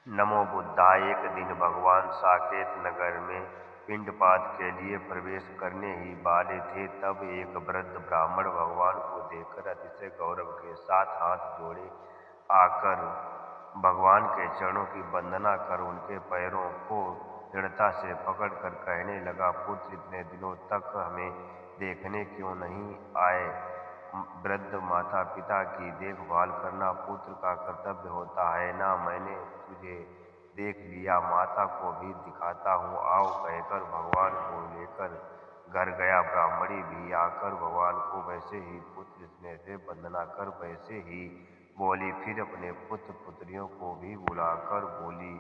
नमो बुद्धाय। एक दिन भगवान साकेत नगर में पिंडपात के लिए प्रवेश करने ही वाले थे, तब एक वृद्ध ब्राह्मण भगवान को देखकर अतिशय गौरव के साथ हाथ जोड़े आकर भगवान के चरणों की वंदना कर उनके पैरों को दृढ़ता से पकड़कर कहने लगा, पुत्र इतने दिनों तक हमें देखने क्यों नहीं आए? वृद्ध माता पिता की देखभाल करना पुत्र का कर्तव्य होता है ना। मैंने तुझे देख लिया, माता को भी दिखाता हूँ, आओ कहकर भगवान को लेकर घर गया। ब्राह्मणी भी आकर भगवान को वैसे ही पुत्र स्नेह से वंदना कर वैसे ही बोली। फिर अपने पुत्र पुत्रियों को भी बुलाकर बोली,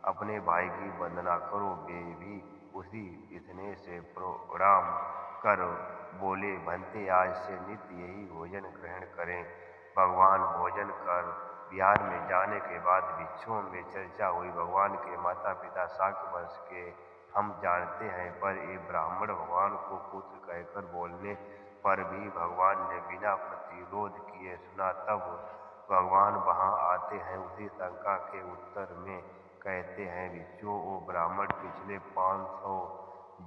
अपने भाई की वंदना करो। वे भी उसी स्नेह से प्रणाम कर बोले, बनते आज से नित्य यही भोजन ग्रहण करें। भगवान भोजन कर बिहार में जाने के बाद भिक्षुओं में चर्चा हुई। भगवान के माता पिता शाक्य वंश के हम जानते हैं, पर ये ब्राह्मण भगवान को पुत्र कहकर बोलने पर भी भगवान ने बिना प्रतिरोध किए सुना। तब भगवान वहां आते हैं। उसी शंका के उत्तर में कहते हैं, भिक्षुओं वो ब्राह्मण पिछले 500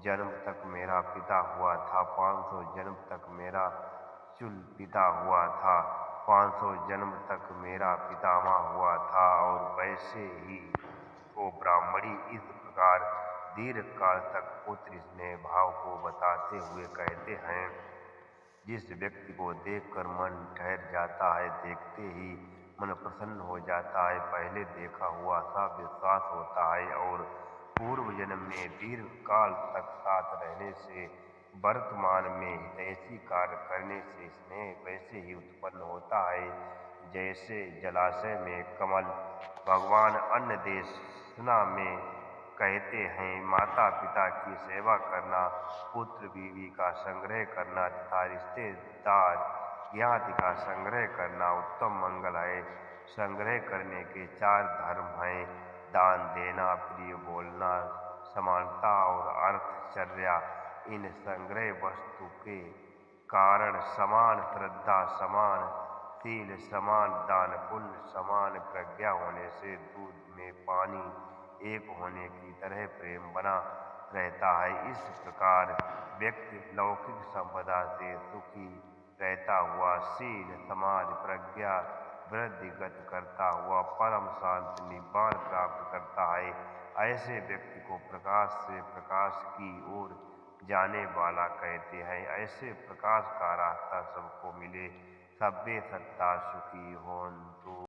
जन्म तक मेरा पिता हुआ था, 500 जन्म तक मेरा चुल पिता हुआ था, 500 जन्म तक मेरा पितामह हुआ था। और वैसे ही वो ब्राह्मणी इस प्रकार दीर्घ काल तक पुत्र स्नेह भाव को बताते हुए कहते हैं, जिस व्यक्ति को देखकर मन ठहर जाता है, देखते ही मन प्रसन्न हो जाता है, पहले देखा हुआ सा विश्वास होता है और पूर्व जन्म में दीर्घ काल तक साथ रहने से वर्तमान में हितैषी कार्य करने से स्नेह वैसे ही उत्पन्न होता है जैसे जलाशय में कमल। भगवान अन्य देशना में कहते हैं, माता पिता की सेवा करना, पुत्र बीवी का संग्रह करना तथा रिश्तेदार ज्ञाति का संग्रह करना उत्तम मंगल है। संग्रह करने के 4 धर्म हैं, दान देना, प्रिय बोलना, समानता और अर्थचर्या। इन संग्रह वस्तु के कारण समान श्रद्धा, समान शील, समान दान पुण्य, समान प्रज्ञा होने से दूध में पानी एक होने की तरह प्रेम बना रहता है। इस प्रकार व्यक्ति लौकिक संपदा से सुखी रहता हुआ शील, समाज, प्रज्ञा वृद्धिगत करता हुआ परम शांति निब्बाण प्राप्त करता है। ऐसे व्यक्ति को प्रकाश से प्रकाश की ओर जाने वाला कहते हैं। ऐसे प्रकाश का रास्ता सबको मिले। सब्बे सत्ता सुखी होन्तु।